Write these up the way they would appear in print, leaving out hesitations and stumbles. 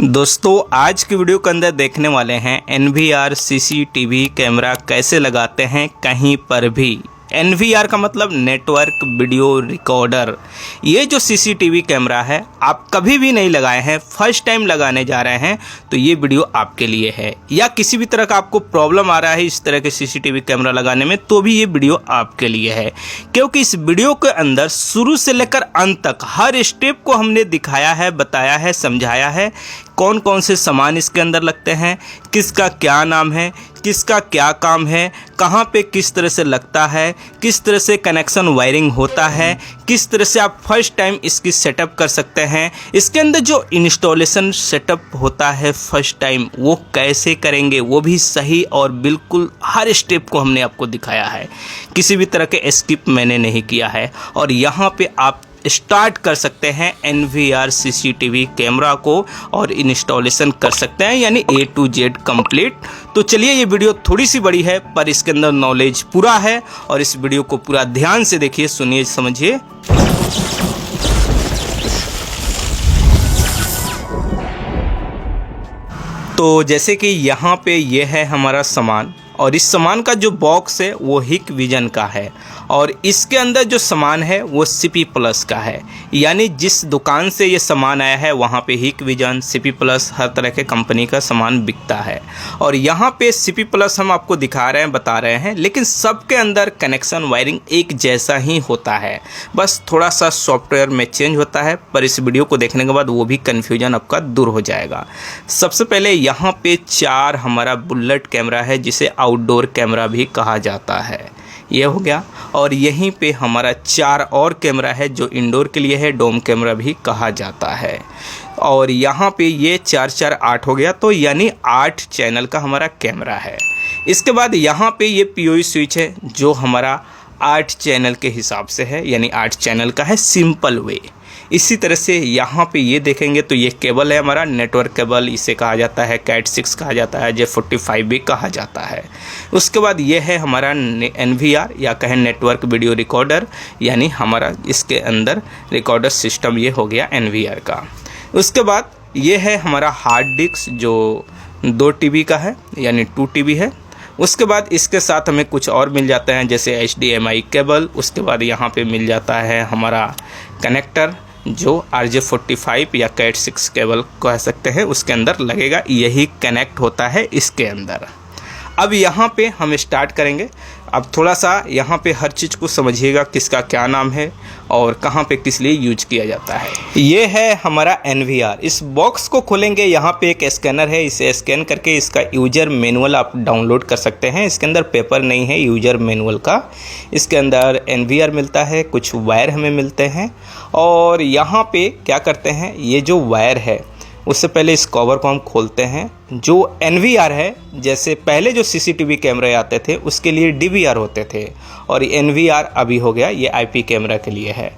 दोस्तों आज की वीडियो के अंदर देखने वाले हैं NVR CCTV कैमरा कैसे लगाते हैं कहीं पर भी। NVR का मतलब नेटवर्क वीडियो रिकॉर्डर। ये जो CCTV कैमरा है आप कभी भी नहीं लगाए हैं, फर्स्ट टाइम लगाने जा रहे हैं तो ये वीडियो आपके लिए है। या किसी भी तरह का आपको प्रॉब्लम आ रहा है इस तरह के CCTV कैमरा लगाने में तो भी ये वीडियो आपके लिए है, क्योंकि इस वीडियो के अंदर शुरू से लेकर अंत तक हर स्टेप को हमने दिखाया है, बताया है, समझाया है। कौन कौन से सामान इसके अंदर लगते हैं, किसका क्या नाम है, किसका क्या काम है, कहाँ पे किस तरह से लगता है, किस तरह से कनेक्शन वायरिंग होता है, किस तरह से आप फर्स्ट टाइम इसकी सेटअप कर सकते हैं। इसके अंदर जो इंस्टॉलेशन सेटअप होता है फर्स्ट टाइम वो कैसे करेंगे वो भी सही और बिल्कुल हर स्टेप को हमने आपको दिखाया है। किसी भी तरह के स्किप मैंने नहीं किया है और यहाँ पे आप स्टार्ट कर सकते हैं NVR CCTV कैमरा को और इंस्टॉलेशन कर सकते हैं, यानी A to Z कंप्लीट। तो चलिए, ये वीडियो थोड़ी सी बड़ी है पर इसके अंदर नॉलेज पूरा है और इस वीडियो को पूरा ध्यान से देखिए, सुनिए, समझिए। तो जैसे कि यहाँ पे ये है हमारा सामान और इस सामान का जो बॉक्स है वो हिक विजन का है और इसके अंदर जो सामान है वो CP प्लस का है। यानी जिस दुकान से ये सामान आया है वहाँ पे हिक विजन, CP प्लस हर तरह के कंपनी का सामान बिकता है। और यहाँ पे CP प्लस हम आपको दिखा रहे हैं, बता रहे हैं, लेकिन सबके अंदर कनेक्शन वायरिंग एक जैसा ही होता है, बस थोड़ा सा सॉफ्टवेयर में चेंज होता है। पर इस वीडियो को देखने के बाद वो भी कन्फ्यूजन आपका दूर हो जाएगा। सबसे पहले यहाँ पे 4 हमारा बुलेट कैमरा है जिसे आउटडोर कैमरा भी कहा जाता है, ये हो गया। और यहीं पे हमारा 4 और कैमरा है जो इंडोर के लिए है, डोम कैमरा भी कहा जाता है। और यहाँ पे ये 4 4 8 हो गया, तो यानी 8 चैनल का हमारा कैमरा है। इसके बाद यहाँ पे ये POE स्विच है जो हमारा 8 चैनल के हिसाब से है, यानी 8 चैनल का है सिंपल वे। इसी तरह से यहाँ पे ये देखेंगे तो ये केबल है हमारा, नेटवर्क केबल इसे कहा जाता है, कैट 6 कहा जाता है, J45 भी कहा जाता है। उसके बाद ये है हमारा NVR या कहें नेटवर्क वीडियो रिकॉर्डर, यानी हमारा इसके अंदर रिकॉर्डर सिस्टम ये हो गया NVR का। उसके बाद ये है हमारा हार्ड डिस्क जो 2 TB का है, यानी 2 TB है। उसके बाद इसके साथ हमें कुछ और मिल जाता है जैसे HDMI केबल। उसके बाद यहाँ पे मिल जाता है हमारा कनेक्टर जो RJ45 या कैट 6 केबल कह सकते हैं, उसके अंदर लगेगा, यही कनेक्ट होता है इसके अंदर। अब यहाँ पे हम स्टार्ट करेंगे। अब थोड़ा सा यहाँ पे हर चीज़ को समझिएगा, किसका क्या नाम है और कहाँ पे किस लिए यूज किया जाता है। ये है हमारा NVR। इस बॉक्स को खोलेंगे, यहाँ पे एक स्कैनर है, इसे स्कैन करके इसका यूजर मैनुअल आप डाउनलोड कर सकते हैं। इसके अंदर पेपर नहीं है, यूजर मैनुअल का। इसके अंदर NVR मिलता है, कुछ वायर हमें मिलते हैं। और यहाँ पे क्या करते हैं, ये जो वायर है उससे पहले इस कवर को हम खोलते हैं। जो NVR है, जैसे पहले जो CCTV कैमरे आते थे उसके लिए DVR होते थे और NVR अभी हो गया ये IP कैमरा के लिए है।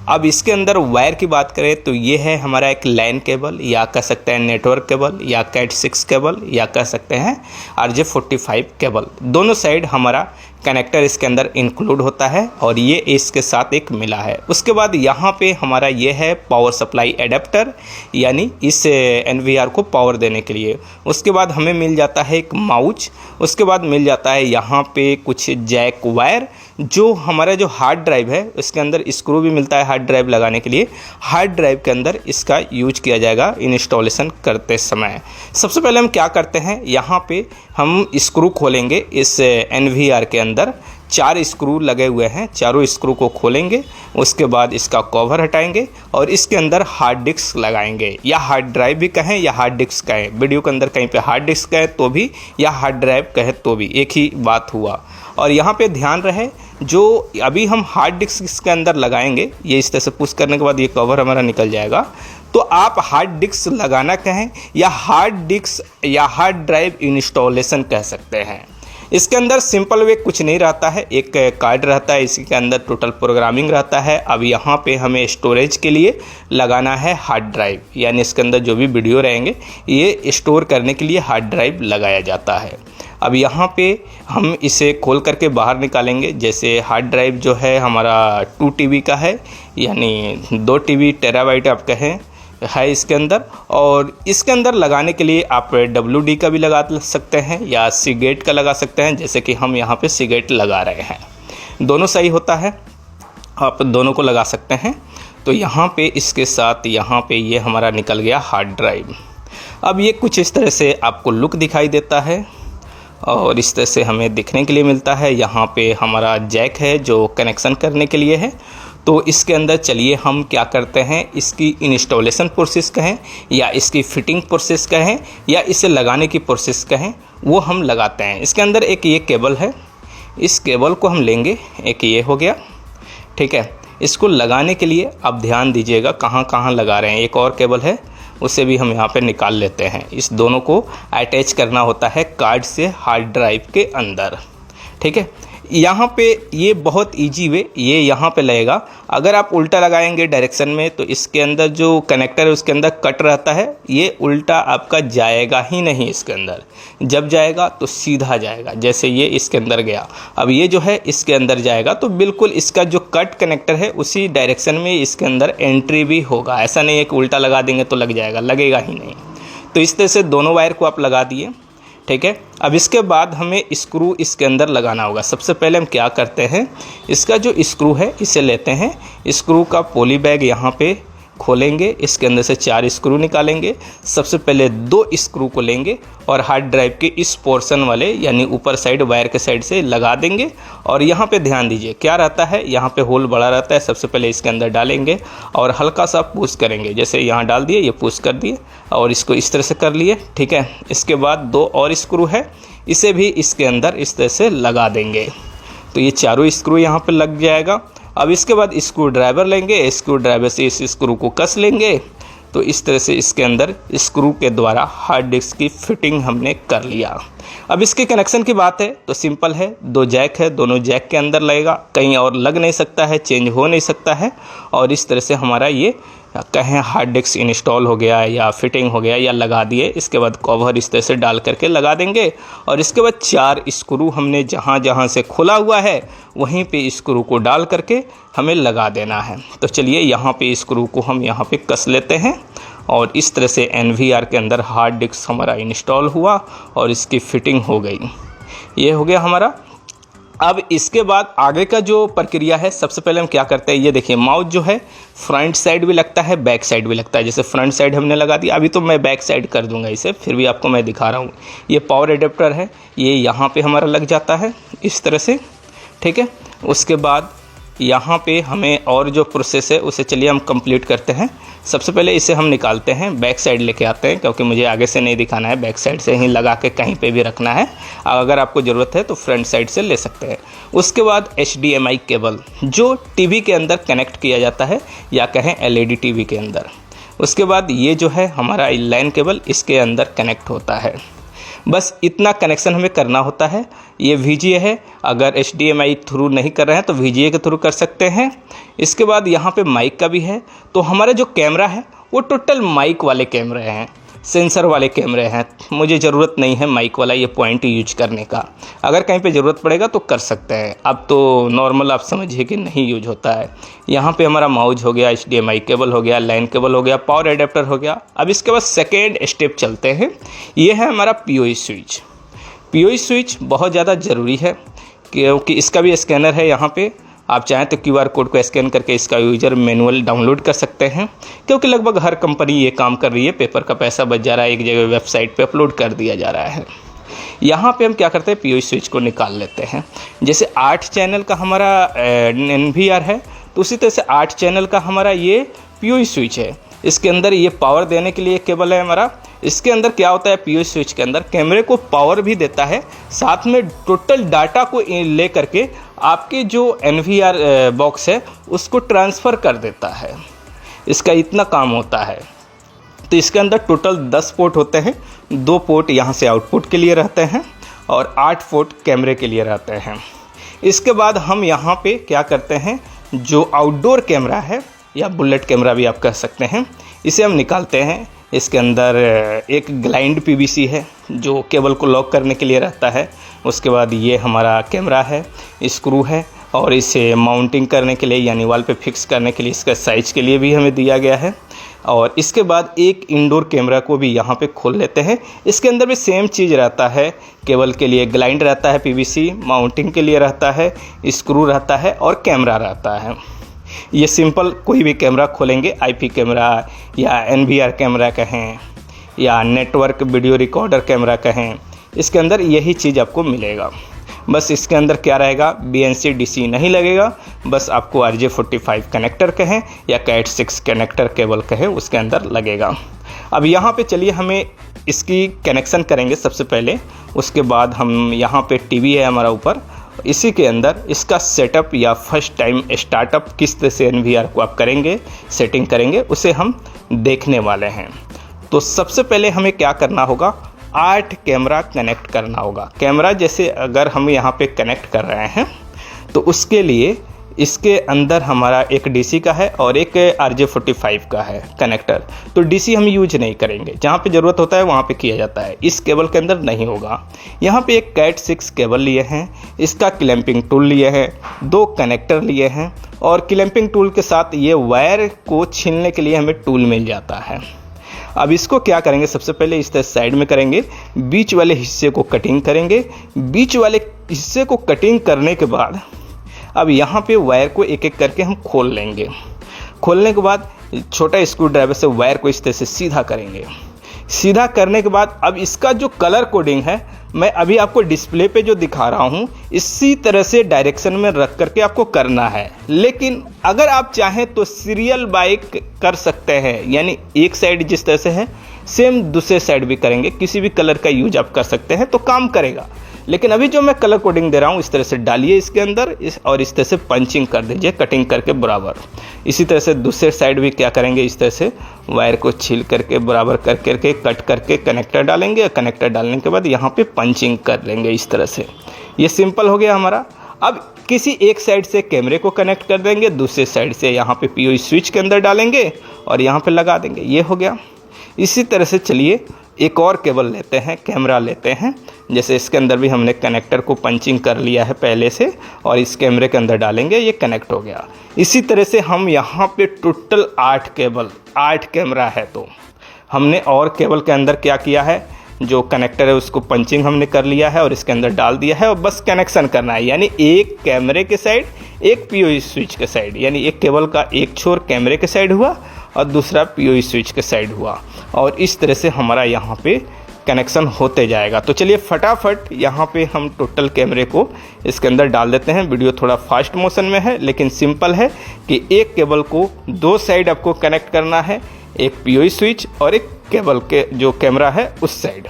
अब इसके अंदर वायर की बात करें तो ये है हमारा एक लैन केबल या कह सकते हैं नेटवर्क केबल या कैट 6 केबल या कह सकते हैं RJ45 केबल। दोनों साइड हमारा कनेक्टर इसके अंदर इंक्लूड होता है और ये इसके साथ एक मिला है। उसके बाद यहाँ पे हमारा ये है पावर सप्लाई एडेप्टर, यानी इस NVR को पावर देने के लिए। उसके बाद हमें मिल जाता है एक माउच। उसके बाद मिल जाता है यहाँ पे कुछ जैक वायर। जो हमारा जो हार्ड ड्राइव है उसके अंदर स्क्रू भी मिलता है हार्ड ड्राइव लगाने के लिए। हार्ड ड्राइव के अंदर इसका यूज किया जाएगा इंस्टॉलेशन करते समय। सबसे पहले हम क्या करते हैं, यहाँ पे हम स्क्रू खोलेंगे। इस NVR के अंदर 4 स्क्रू लगे हुए हैं, चारों स्क्रू को खोलेंगे। उसके बाद इसका कवर हटाएंगे और इसके अंदर हार्ड डिस्क लगाएंगे, या हार्ड ड्राइव भी कहें या हार्ड डिस्क कहें। वीडियो के अंदर कहीं पे हार्ड डिस्क कहे तो भी या हार्ड ड्राइव कहे तो भी एक ही बात हुआ। और यहाँ पे ध्यान रहे, जो अभी हम हार्ड डिस्क इसके अंदर लगाएंगे, ये इस तरह से पुश करने के बाद ये कवर हमारा निकल जाएगा। तो आप हार्ड डिस्क लगाना कहें या हार्ड डिस्क या हार्ड ड्राइव इंस्टॉलेशन कह सकते हैं। इसके अंदर सिंपल वे कुछ नहीं रहता है, एक कार्ड रहता है, इसी के अंदर टोटल प्रोग्रामिंग रहता है। अब यहाँ पे हमें स्टोरेज के लिए लगाना है हार्ड ड्राइव, यानी इसके अंदर जो भी वीडियो रहेंगे ये स्टोर करने के लिए हार्ड ड्राइव लगाया जाता है। अब यहाँ पे हम इसे खोल करके बाहर निकालेंगे। जैसे हार्ड ड्राइव जो है हमारा 2 TB का है, यानी 2 TB टेराबाइट आप कहें, है इसके अंदर। और इसके अंदर लगाने के लिए आप WD का भी लगा सकते हैं या सीगेट का लगा सकते हैं, जैसे कि हम यहाँ पे सीगेट लगा रहे हैं। दोनों सही होता है, आप दोनों को लगा सकते हैं। तो यहाँ पे इसके साथ यहाँ पे ये हमारा निकल गया हार्ड ड्राइव। अब ये कुछ इस तरह से आपको लुक दिखाई देता है और इस तरह से हमें दिखने के लिए मिलता है। यहाँ पे हमारा जैक है जो कनेक्शन करने के लिए है। तो इसके अंदर चलिए हम क्या करते हैं, इसकी इंस्टॉलेशन प्रोसेस कहें या इसकी फिटिंग प्रोसेस कहें या इसे लगाने की प्रोसेस कहें, वो हम लगाते हैं। इसके अंदर एक ये केबल है, इस केबल को हम लेंगे, एक ये हो गया, ठीक है। इसको लगाने के लिए आप ध्यान दीजिएगा कहाँ कहाँ लगा रहे हैं। एक और केबल है, उसे भी हम यहाँ पे निकाल लेते हैं। इस दोनों को अटैच करना होता है कार्ड से हार्ड ड्राइव के अंदर, ठीक है। यहाँ पे ये बहुत इजी वे ये यहाँ पे लगेगा। अगर आप उल्टा लगाएंगे डायरेक्शन में तो इसके अंदर जो कनेक्टर है उसके अंदर कट रहता है, ये उल्टा आपका जाएगा ही नहीं इसके अंदर। जब जाएगा तो सीधा जाएगा, जैसे ये इसके अंदर गया। अब ये जो है इसके अंदर जाएगा तो बिल्कुल इसका जो कट कनेक्टर है उसी डायरेक्शन में इसके अंदर एंट्री भी होगा। ऐसा नहीं है कि उल्टा लगा देंगे तो लग जाएगा, लगेगा ही नहीं। तो इस तरह से दोनों वायर को आप लगा दिए, ठीक है। अब इसके बाद हमें स्क्रू इसके अंदर लगाना होगा। सबसे पहले हम क्या करते हैं, इसका जो स्क्रू है इसे लेते हैं, स्क्रू का पॉली बैग यहाँ पे खोलेंगे, इसके अंदर से 4 स्क्रू निकालेंगे। सबसे पहले 2 स्क्रू को लेंगे और हार्ड ड्राइव के इस पोर्शन वाले यानी ऊपर साइड वायर के साइड से लगा देंगे। और यहाँ पे ध्यान दीजिए क्या रहता है, यहाँ पे होल बड़ा रहता है। सबसे पहले इसके अंदर डालेंगे और हल्का सा पुश करेंगे, जैसे यहाँ डाल दिए, ये पुश कर दिए और इसको इस तरह से कर लिए, ठीक है। इसके बाद 2 और स्क्रू है, इसे भी इसके अंदर इस तरह से लगा देंगे। तो ये चारों स्क्रू यहाँ पे लग जाएगा। अब इसके बाद स्क्रू ड्राइवर लेंगे, स्क्रू ड्राइवर से इस स्क्रू को कस लेंगे। तो इस तरह से इसके अंदर स्क्रू के द्वारा हार्ड डिस्क की फिटिंग हमने कर लिया। अब इसके कनेक्शन की बात है तो सिंपल है, 2 जैक है, दोनों जैक के अंदर लगेगा, कहीं और लग नहीं सकता है, चेंज हो नहीं सकता है। और इस तरह से हमारा ये कहें हार्ड डिस्क इंस्टॉल हो गया या फिटिंग हो गया या लगा दिए। इसके बाद कवर इस तरह से डाल करके लगा देंगे और इसके बाद 4 स्क्रू हमने जहाँ जहाँ से खोला हुआ है वहीं पे स्क्रू को डाल करके हमें लगा देना है। तो चलिए यहाँ पे स्क्रू को हम यहाँ पे कस लेते हैं और इस तरह से NVR के अंदर हार्ड डिस्क हमारा इंस्टॉल हुआ और इसकी फिटिंग हो गई। ये हो गया हमारा। अब इसके बाद आगे का जो प्रक्रिया है, सबसे पहले हम क्या करते हैं, ये देखिए माउस जो है फ्रंट साइड भी लगता है, बैक साइड भी लगता है। जैसे फ्रंट साइड हमने लगा दिया, अभी तो मैं बैक साइड कर दूंगा इसे, फिर भी आपको मैं दिखा रहा हूँ। ये पावर एडेप्टर है, ये यहाँ पे हमारा लग जाता है इस तरह से, ठीक है। उसके बाद यहाँ पे हमें और जो प्रोसेस है उसे चलिए हम कंप्लीट करते हैं। सबसे पहले इसे हम निकालते हैं, बैक साइड लेके आते हैं, क्योंकि मुझे आगे से नहीं दिखाना है, बैक साइड से ही लगा के कहीं पे भी रखना है। अगर आपको ज़रूरत है तो फ्रंट साइड से ले सकते हैं। उसके बाद HDMI केबल जो टीवी के अंदर कनेक्ट किया जाता है या कहें LED टीवी के अंदर। उसके बाद ये जो है हमारा लाइन केबल इसके अंदर कनेक्ट होता है। बस इतना कनेक्शन हमें करना होता है। ये VGA है, अगर HDMI थ्रू नहीं कर रहे हैं तो VGA के थ्रू कर सकते हैं। इसके बाद यहाँ पे माइक का भी है। तो हमारा जो कैमरा है वो टोटल माइक वाले कैमरे हैं, सेंसर वाले कैमरे हैं। मुझे ज़रूरत नहीं है माइक वाला ये पॉइंट यूज करने का, अगर कहीं पे ज़रूरत पड़ेगा तो कर सकते हैं। अब तो नॉर्मल आप समझिए कि नहीं यूज होता है। यहाँ पे हमारा माउस हो गया, HDMI केबल हो गया, लाइन केबल हो गया, पावर एडेप्टर हो गया। अब इसके बाद सेकेंड स्टेप चलते हैं, ये है हमारा POE स्विच। POE स्विच बहुत ज़्यादा ज़रूरी है क्योंकि इसका भी स्कैनर है। यहाँ पे आप चाहें तो QR कोड को स्कैन करके इसका यूज़र मैनुअल डाउनलोड कर सकते हैं, क्योंकि लगभग हर कंपनी ये काम कर रही है। पेपर का पैसा बच जा रहा है, एक जगह वेबसाइट पे अपलोड कर दिया जा रहा है। यहाँ पे हम क्या करते हैं, POE स्विच को निकाल लेते हैं। जैसे 8 चैनल का हमारा NVR है तो उसी तरह से 8 चैनल का हमारा ये POE स्विच है। इसके अंदर ये पावर देने के लिए केबल है हमारा। इसके अंदर क्या होता है, POE स्विच के अंदर कैमरे को पावर भी देता है, साथ में टोटल डाटा को ले करके आपके जो NVR बॉक्स है उसको ट्रांसफ़र कर देता है। इसका इतना काम होता है। तो इसके अंदर टोटल 10 पोर्ट होते हैं। 2 पोर्ट यहाँ से आउटपुट के लिए रहते हैं और 8 पोर्ट कैमरे के लिए रहते हैं। इसके बाद हम यहाँ पे क्या करते हैं, जो आउटडोर कैमरा है या बुलेट कैमरा भी आप कह सकते हैं, इसे हम निकालते हैं। इसके अंदर एक ग्लाइंड PVC है जो केबल को लॉक करने के लिए रहता है। उसके बाद ये हमारा कैमरा है, स्क्रू है और इसे माउंटिंग करने के लिए यानी वॉल पे फिक्स करने के लिए इसका साइज के लिए भी हमें दिया गया है। और इसके बाद एक इंडोर कैमरा को भी यहाँ पे खोल लेते हैं। इसके अंदर भी सेम चीज़ रहता है, केबल के लिए ग्लाइंड रहता है, पीवीसी माउंटिंग के लिए रहता है, स्क्रू रहता है और कैमरा रहता है। ये सिंपल कोई भी कैमरा खोलेंगे, आईपी कैमरा या एनवीआर कैमरा कहें या नेटवर्क वीडियो रिकॉर्डर कैमरा कहें, इसके अंदर यही चीज़ आपको मिलेगा। बस इसके अंदर क्या रहेगा, BNC DC नहीं लगेगा, बस आपको RJ45 कनेक्टर कहें या Cat6 कनेक्टर केबल कहें उसके अंदर लगेगा। अब यहाँ पे चलिए हमें इसकी कनेक्शन करेंगे सबसे पहले, उसके बाद हम यहाँ पे टीवी है हमारा ऊपर, इसी के अंदर इसका सेटअप या फर्स्ट टाइम स्टार्टअप किस तरह से NVR को आप करेंगे, सेटिंग करेंगे, उसे हम देखने वाले हैं। तो सबसे पहले हमें क्या करना होगा, 8 कैमरा कनेक्ट करना होगा। कैमरा जैसे अगर हम यहाँ पे कनेक्ट कर रहे हैं तो उसके लिए इसके अंदर हमारा एक DC का है और एक RJ45 का है कनेक्टर। तो DC हम यूज नहीं करेंगे, जहाँ पे ज़रूरत होता है वहाँ पे किया जाता है, इस केबल के अंदर नहीं होगा। यहाँ पे एक Cat6 केबल लिए हैं, इसका क्लैंपिंग टूल लिए हैं, 2 कनेक्टर लिए हैं और क्लैंपिंग टूल के साथ ये वायर को छीलने के लिए हमें टूल मिल जाता है। अब इसको क्या करेंगे, सबसे पहले इस तरह साइड में करेंगे, बीच वाले हिस्से को कटिंग करेंगे। बीच वाले हिस्से को कटिंग करने के बाद अब यहाँ पे वायर को एक एक करके हम खोल लेंगे। खोलने के बाद छोटा स्क्रू ड्राइवर से वायर को इस तरह से सीधा करेंगे। सीधा करने के बाद अब इसका जो कलर कोडिंग है, मैं अभी आपको डिस्प्ले पे जो दिखा रहा हूँ इसी तरह से डायरेक्शन में रख करके आपको करना है। लेकिन अगर आप चाहें तो सीरियल बाइक कर सकते हैं, यानी एक साइड जिस तरह से है सेम दूसरे साइड भी करेंगे, किसी भी कलर का यूज आप कर सकते हैं तो काम करेगा। लेकिन अभी जो मैं कलर कोडिंग दे रहा हूँ इस तरह से डालिए इसके अंदर और इस तरह से पंचिंग कर दीजिए, कटिंग करके बराबर। इसी तरह से दूसरे साइड भी क्या करेंगे, इस तरह से वायर को छील करके बराबर कर करके कट करके कनेक्टर डालेंगे। कनेक्टर डालने के बाद यहाँ पे पंचिंग कर लेंगे इस तरह से। ये सिंपल हो गया हमारा। अब किसी एक साइड से कैमरे को कनेक्ट कर देंगे, दूसरे साइड से यहाँ पे POE स्विच के अंदर डालेंगे और यहाँ पे लगा देंगे, ये हो गया। इसी तरह से चलिए एक और केबल लेते हैं, कैमरा लेते हैं। जैसे इसके अंदर भी हमने कनेक्टर को पंचिंग कर लिया है पहले से और इस कैमरे के अंदर डालेंगे, ये कनेक्ट हो गया। इसी तरह से हम यहाँ पे टोटल 8 केबल, 8 कैमरा है तो हमने और केबल के अंदर क्या किया है, जो कनेक्टर है उसको पंचिंग हमने कर लिया है और इसके अंदर डाल दिया है और बस कनेक्शन करना है। यानी एक कैमरे के साइड, एक POE स्विच के साइड, यानी एक केबल का एक छोर कैमरे के साइड हुआ और दूसरा POE स्विच के साइड हुआ और इस तरह से हमारा यहाँ पे कनेक्शन होते जाएगा। तो चलिए फटाफट यहाँ पे हम टोटल कैमरे को इसके अंदर डाल देते हैं। वीडियो थोड़ा फास्ट मोशन में है लेकिन सिंपल है कि एक केबल को 2 साइड आपको कनेक्ट करना है, एक POE स्विच और एक केबल के जो कैमरा है उस साइड।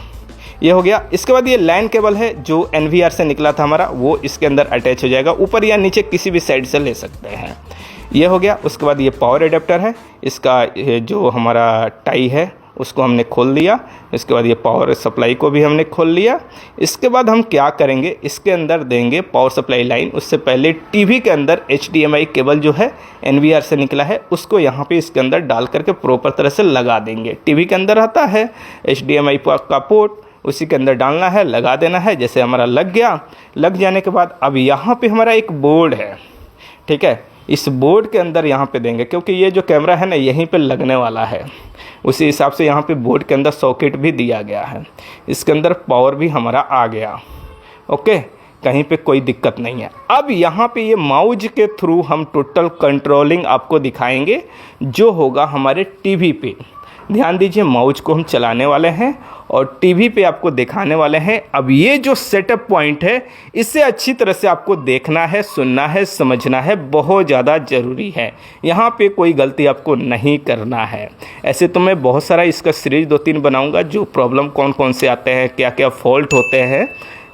ये हो गया। इसके बाद ये लाइन केबल है जो NVR से निकला था हमारा, वो इसके अंदर अटैच हो जाएगा, ऊपर या नीचे किसी भी साइड से ले सकते हैं। ये हो गया। उसके बाद ये पावर एडेप्टर है, इसका जो हमारा टाई है उसको हमने खोल दिया। इसके बाद ये पावर सप्लाई को भी हमने खोल लिया। इसके बाद हम क्या करेंगे, इसके अंदर देंगे पावर सप्लाई लाइन। उससे पहले टीवी के अंदर HDMI केबल जो है NVR से निकला है उसको यहाँ पे इसके अंदर डाल करके प्रॉपर तरह से लगा देंगे। टीवी के अंदर आता है HDMI का पोर्ट, उसी के अंदर डालना है, लगा देना है। जैसे हमारा लग गया, लग जाने के बाद अब यहाँ पे हमारा एक बोर्ड है, ठीक है, इस बोर्ड के अंदर यहाँ पे देंगे क्योंकि ये जो कैमरा है ना यहीं पे लगने वाला है, उसी हिसाब से यहाँ पे बोर्ड के अंदर सॉकेट भी दिया गया है। इसके अंदर पावर भी हमारा आ गया, ओके, कहीं पे कोई दिक्कत नहीं है। अब यहाँ पे ये माउस के थ्रू हम टोटल कंट्रोलिंग आपको दिखाएंगे जो होगा हमारे टीवी पे। ध्यान दीजिए, माउस को हम चलाने वाले हैं और टीवी पे आपको दिखाने वाले हैं। अब ये जो सेटअप पॉइंट है इसे अच्छी तरह से आपको देखना है, सुनना है, समझना है, बहुत ज़्यादा ज़रूरी है। यहाँ पे कोई गलती आपको नहीं करना है। ऐसे तो मैं बहुत सारा इसका सीरीज 2-3 बनाऊँगा जो प्रॉब्लम कौन कौन से आते हैं, क्या क्या फॉल्ट होते हैं,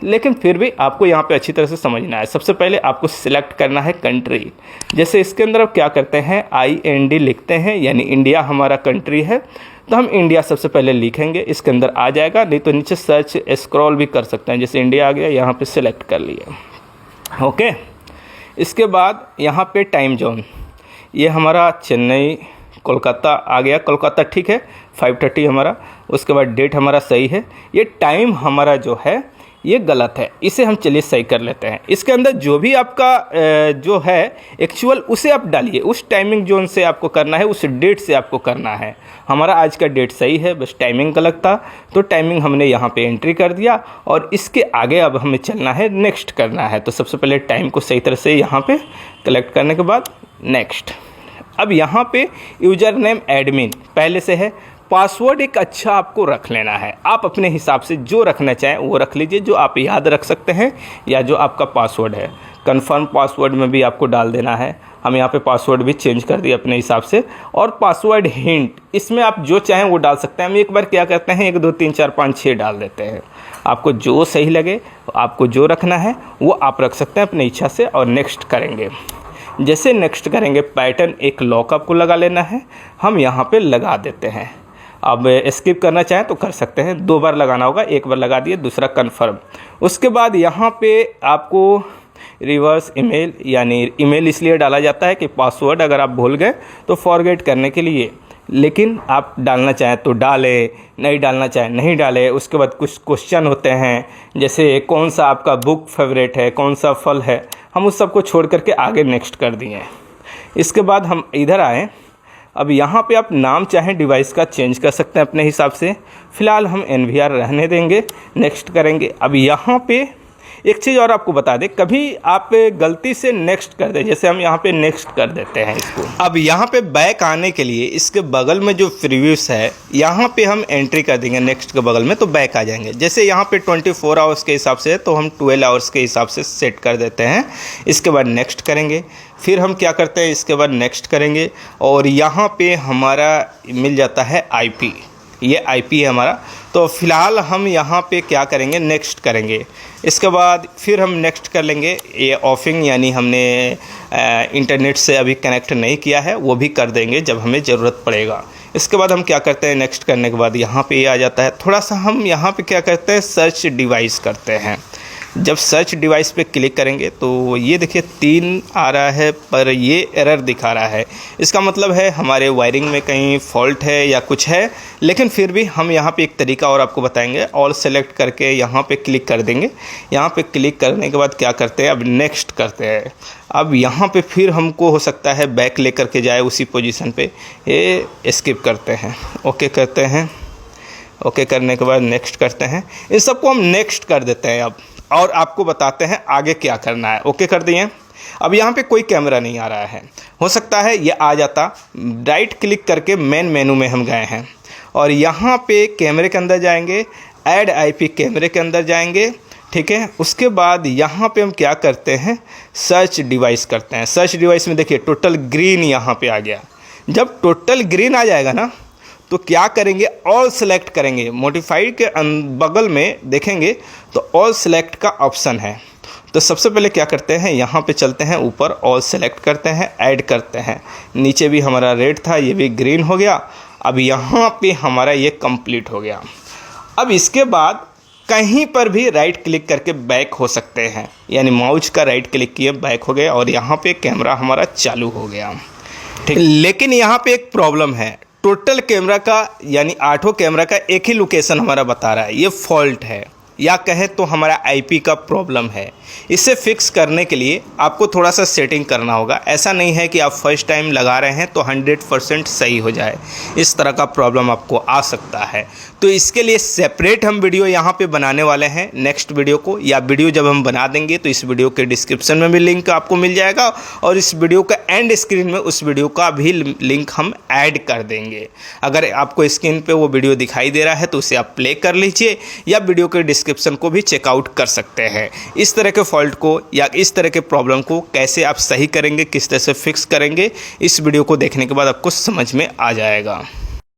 लेकिन फिर भी आपको यहाँ पे अच्छी तरह से समझना है। सबसे पहले आपको सिलेक्ट करना है कंट्री। जैसे इसके अंदर आप क्या करते हैं, IND लिखते हैं, यानी इंडिया हमारा कंट्री है, तो हम इंडिया सबसे पहले लिखेंगे, इसके अंदर आ जाएगा। नहीं तो नीचे सर्च स्क्रॉल भी कर सकते हैं, जैसे इंडिया आ गया, यहाँ पे सिलेक्ट कर लिया, ओके। इसके बाद यहाँ पे टाइम जोन, ये हमारा चेन्नई कोलकाता आ गया, कोलकाता ठीक है। 5:30 हमारा, उसके बाद डेट हमारा सही है, ये टाइम हमारा जो है ये गलत है, इसे हम चलिए सही कर लेते हैं। इसके अंदर जो भी आपका जो है एक्चुअल उसे आप डालिए, उस टाइमिंग जोन से आपको करना है, उस डेट से आपको करना है। हमारा आज का डेट सही है, बस टाइमिंग गलत था, तो टाइमिंग हमने यहाँ पे एंट्री कर दिया और इसके आगे अब हमें चलना है, नेक्स्ट करना है। तो सबसे पहले टाइम को सही तरह से यहाँ पे कलेक्ट करने के बाद नेक्स्ट। अब यहाँ पे यूज़र नेम एडमिन पहले से है, पासवर्ड एक अच्छा आपको रख लेना है। आप अपने हिसाब से जो रखना चाहें वो रख लीजिए, जो आप याद रख सकते हैं या जो आपका पासवर्ड है। कंफर्म पासवर्ड में भी आपको डाल देना है। हम यहाँ पे पासवर्ड भी चेंज कर दिए अपने हिसाब से। और पासवर्ड हिंट, इसमें आप जो चाहें वो डाल सकते हैं। हम एक बार क्या करते हैं 1 2 3 4 5 6 डाल देते हैं। आपको जो सही लगे, आपको जो रखना है वो आप रख सकते हैं अपनी इच्छा से। और नेक्स्ट करेंगे, जैसे नेक्स्ट करेंगे पैटर्न एक लॉक आपको लगा लेना है, हम यहाँ पे लगा देते हैं। अब स्किप करना चाहें तो कर सकते हैं, 2 बार लगाना होगा, 1 बार लगा दिए, दूसरा कन्फर्म। उसके बाद यहाँ पे आपको रिवर्स ईमेल, यानी ईमेल इसलिए डाला जाता है कि पासवर्ड अगर आप भूल गए तो फॉरगेट करने के लिए, लेकिन आप डालना चाहें तो डालें, नहीं डालना चाहें नहीं डालें। उसके बाद कुछ क्वेश्चन होते हैं, जैसे कौन सा आपका बुक फेवरेट है, कौन सा फल है, हम उस सब को छोड़ करके आगे नेक्स्ट कर दिए। इसके बाद हम इधर आएँ। अब यहाँ पे आप नाम चाहें डिवाइस का चेंज कर सकते हैं अपने हिसाब से। फ़िलहाल हम NVR रहने देंगे, नेक्स्ट करेंगे। अब यहाँ पे एक चीज़ और आपको बता दें, कभी आप गलती से नेक्स्ट कर दें, जैसे हम यहाँ पे नेक्स्ट कर देते हैं इसको। अब यहाँ पे बैक आने के लिए इसके बगल में जो प्रीव्यूज़ है यहाँ पे हम एंट्री कर देंगे नेक्स्ट के बगल में, तो बैक आ जाएंगे। जैसे यहाँ पे 24 आवर्स के हिसाब से, तो हम 12 आवर्स के हिसाब से सेट कर देते हैं। इसके बाद नेक्स्ट करेंगे। फिर हम क्या करते हैं, इसके बाद नेक्स्ट करेंगे और यहाँ पे हमारा मिल जाता है IP, ये IP है हमारा। तो फ़िलहाल हम यहाँ पे क्या करेंगे, नेक्स्ट करेंगे। इसके बाद फिर हम नेक्स्ट कर लेंगे। ये ऑफिंग, यानी हमने इंटरनेट से अभी कनेक्ट नहीं किया है, वो भी कर देंगे जब हमें ज़रूरत पड़ेगा। इसके बाद हम क्या करते हैं, नेक्स्ट करने के बाद यहाँ पे ये आ जाता है। थोड़ा सा हम यहाँ पे क्या करते हैं, सर्च डिवाइस करते हैं। जब सर्च डिवाइस पे क्लिक करेंगे तो ये देखिए 3 आ रहा है, पर ये एरर दिखा रहा है। इसका मतलब है हमारे वायरिंग में कहीं फॉल्ट है या कुछ है। लेकिन फिर भी हम यहाँ पे एक तरीका और आपको बताएंगे। ऑल सेलेक्ट करके यहाँ पे क्लिक कर देंगे। यहाँ पे क्लिक करने के बाद क्या करते हैं, अब नेक्स्ट करते हैं। अब यहाँ पे फिर हमको हो सकता है बैक लेकर के जाए उसी पोजीशन पे, ये स्किप करते हैं, ओके करते हैं। ओके करने के बाद नेक्स्ट करते हैं। इन सबको हम नेक्स्ट कर देते हैं अब, और आपको बताते हैं आगे क्या करना है। ओके कर दिए। अब यहाँ पे कोई कैमरा नहीं आ रहा है, हो सकता है ये आ जाता। राइट क्लिक करके मेन मेनू में हम गए हैं और यहाँ पे कैमरे के अंदर जाएंगे, ऐड IP कैमरे के अंदर जाएंगे, ठीक है। उसके बाद यहाँ पे हम क्या करते हैं, सर्च डिवाइस करते हैं। सर्च डिवाइस में देखिए टोटल ग्रीन यहाँ पे आ गया। जब टोटल ग्रीन आ जाएगा ना, तो क्या करेंगे, ऑल सेलेक्ट करेंगे। मॉडिफाइड के बगल में देखेंगे तो ऑल सेलेक्ट का ऑप्शन है। तो सबसे पहले क्या करते हैं, यहाँ पे चलते हैं ऊपर, ऑल सेलेक्ट करते हैं, ऐड करते हैं। नीचे भी हमारा रेड था, ये भी ग्रीन हो गया। अब यहाँ पे हमारा ये कंप्लीट हो गया। अब इसके बाद कहीं पर भी राइट क्लिक करके बैक हो सकते हैं, यानी माउस का राइट क्लिक किए बैक हो गए और यहाँ पे कैमरा हमारा चालू हो गया, ठीक। लेकिन यहाँ पे एक प्रॉब्लम है, टोटल कैमरा का यानी 8 कैमरा का एक ही लोकेशन हमारा बता रहा है। ये फॉल्ट है, या कहें तो हमारा IP का प्रॉब्लम है। इसे फिक्स करने के लिए आपको थोड़ा सा सेटिंग करना होगा। ऐसा नहीं है कि आप फर्स्ट टाइम लगा रहे हैं तो 100% सही हो जाए, इस तरह का प्रॉब्लम आपको आ सकता है। तो इसके लिए सेपरेट हम वीडियो यहाँ पे बनाने वाले हैं नेक्स्ट वीडियो को, या वीडियो जब हम बना देंगे तो इस वीडियो के डिस्क्रिप्शन में भी लिंक आपको मिल जाएगा और इस वीडियो का एंड स्क्रीन में उस वीडियो का भी लिंक हम ऐड कर देंगे। अगर आपको स्क्रीन पे वो वीडियो दिखाई दे रहा है तो उसे आप प्ले कर लीजिए, या वीडियो के डिस्क्रिप्शन को भी चेकआउट कर सकते हैं। इस तरह के फॉल्ट को या इस तरह के प्रॉब्लम को कैसे आप सही करेंगे, किस तरह से फिक्स करेंगे, इस वीडियो को देखने के बाद आपको समझ में आ जाएगा।